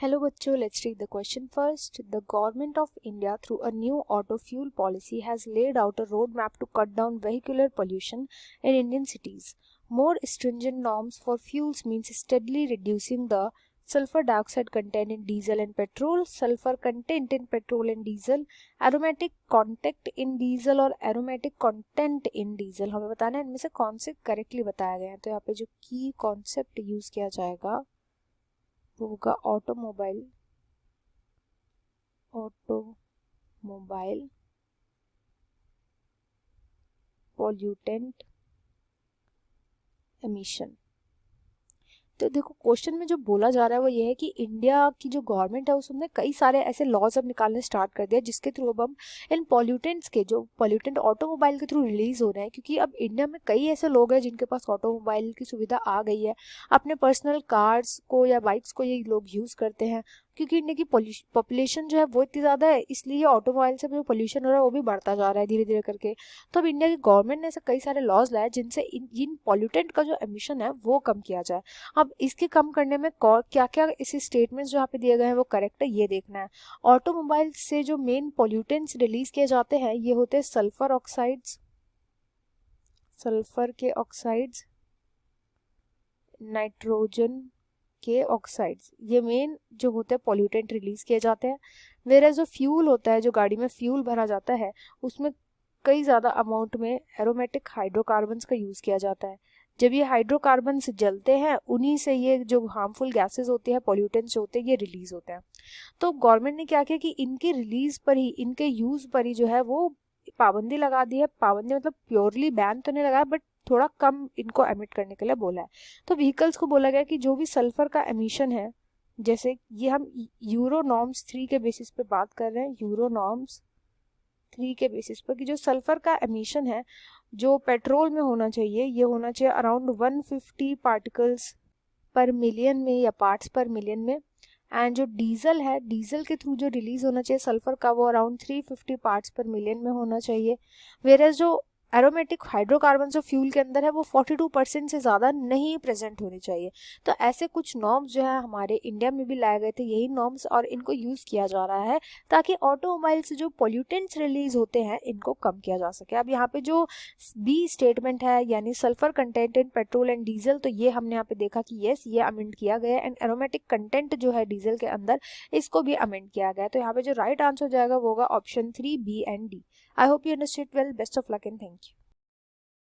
Hello बच्चों, let's read the question first. The government of India through a new auto fuel policy has laid out a roadmap to cut down vehicular pollution in Indian cities. More stringent norms for fuels means steadily reducing the sulfur dioxide content in diesel and petrol, sulfur content in petrol and diesel, aromatic content in diesel और aromatic content in diesel. हमें बताना है इनमें से कौन से correctly बताया गया है. तो यहाँ पे जो की कॉन्सेप्ट यूज किया जाएगा वो होगा ऑटोमोबाइल पॉल्यूटेंट एमिशन. तो देखो क्वेश्चन में जो बोला जा रहा है वो ये है कि इंडिया की जो गवर्नमेंट है उसने कई सारे ऐसे लॉज अब निकालने स्टार्ट कर दिया जिसके थ्रू अब हम इन पॉल्यूटेंट्स के जो पॉल्यूटेंट ऑटोमोबाइल के थ्रू रिलीज हो रहे हैं, क्योंकि अब इंडिया में कई ऐसे लोग हैं जिनके पास ऑटोमोबाइल की सुविधा आ गई है. अपने पर्सनल कार्स को या बाइक्स को ये लोग यूज करते हैं क्योंकि इंडिया की पॉपुलेशन जो है वो इतनी ज़्यादा है, इसलिए ऑटोमोबाइल से जो पोल्यूशन हो रहा है वो भी बढ़ता जा रहा है धीरे धीरे करके. तो अब इंडिया की गवर्नमेंट ने ऐसे कई सारे लॉज लाए जिनसे इन पॉल्यूटेंट का जो एमिशन है वो कम किया जाए. अब इसके कम करने में क्या क्या इस स्टेटमेंट्स जो यहाँ पे दिए गए हैं वो करेक्ट है ये देखना है. ऑटोमोबाइल से जो मेन पॉल्यूटेंट्स रिलीज किए जाते हैं ये होते हैं सल्फर के ऑक्साइड्स, नाइट्रोजन के ऑक्साइड्स, ये मेन जो होते हैं पॉल्यूटेंट रिलीज किए जाते हैं. वेयर जो फ्यूल होता है, जो गाड़ी में फ्यूल भरा जाता है उसमें कई ज़्यादा अमाउंट में एरोमेटिक हाइड्रोकार्बन्स का यूज़ किया जाता है. जब ये हाइड्रोकार्बन्स जलते हैं उन्हीं से ये जो हार्मफुल गैसेस होते हैं, पॉल्यूटेंट्स होते हैं, ये रिलीज होते हैं. तो गवर्नमेंट ने क्या किया कि इनके रिलीज पर ही, इनके यूज़ पर ही जो है वो पाबंदी लगा दी है. पाबंदी मतलब प्योरली बैन तो नहीं लगाया बट थोड़ा कम इनको एमिट करने के लिए बोला है. तो व्हीकल्स को बोला गया कि जो भी सल्फर का एमिशन है, जैसे ये हम यूरो नॉर्म्स 3 के बेसिस पे बात कर रहे हैं, यूरो नॉर्म्स 3 के बेसिस पर कि जो सल्फर का एमिशन है जो पेट्रोल में होना चाहिए ये होना चाहिए अराउंड 150 पार्टिकल्स पर मिलियन में या पार्ट्स पर मिलियन में. एंड जो डीजल है, डीजल के थ्रू जो रिलीज होना चाहिए सल्फर का वो अराउंड 350 पार्ट्स पर मिलियन में होना चाहिए. वेयर जो एरोमेटिक हाइड्रोकार्बन जो फ्यूल के अंदर है वो 42% से ज़्यादा नहीं प्रेजेंट होनी चाहिए. तो ऐसे कुछ नॉर्म्स जो है हमारे इंडिया में भी लाए गए थे, यही नॉर्म्स, और इनको यूज़ किया जा रहा है ताकि ऑटोमोबाइल से जो पॉल्यूटेंट्स रिलीज होते हैं इनको कम किया जा सके. अब यहाँ पे जो बी स्टेटमेंट है यानी sulphur content in petrol and diesel, तो ये हमने यहाँ पे देखा कि येस ये अमेंड किया गया. एंड एरोमेटिक कंटेंट जो है डीजल के अंदर इसको भी अमेंड किया गया. तो यहाँ पे जो राइट आंसर हो जाएगा वो होगा option 3 B and D. I hope you understood well. Best of luck and thank you.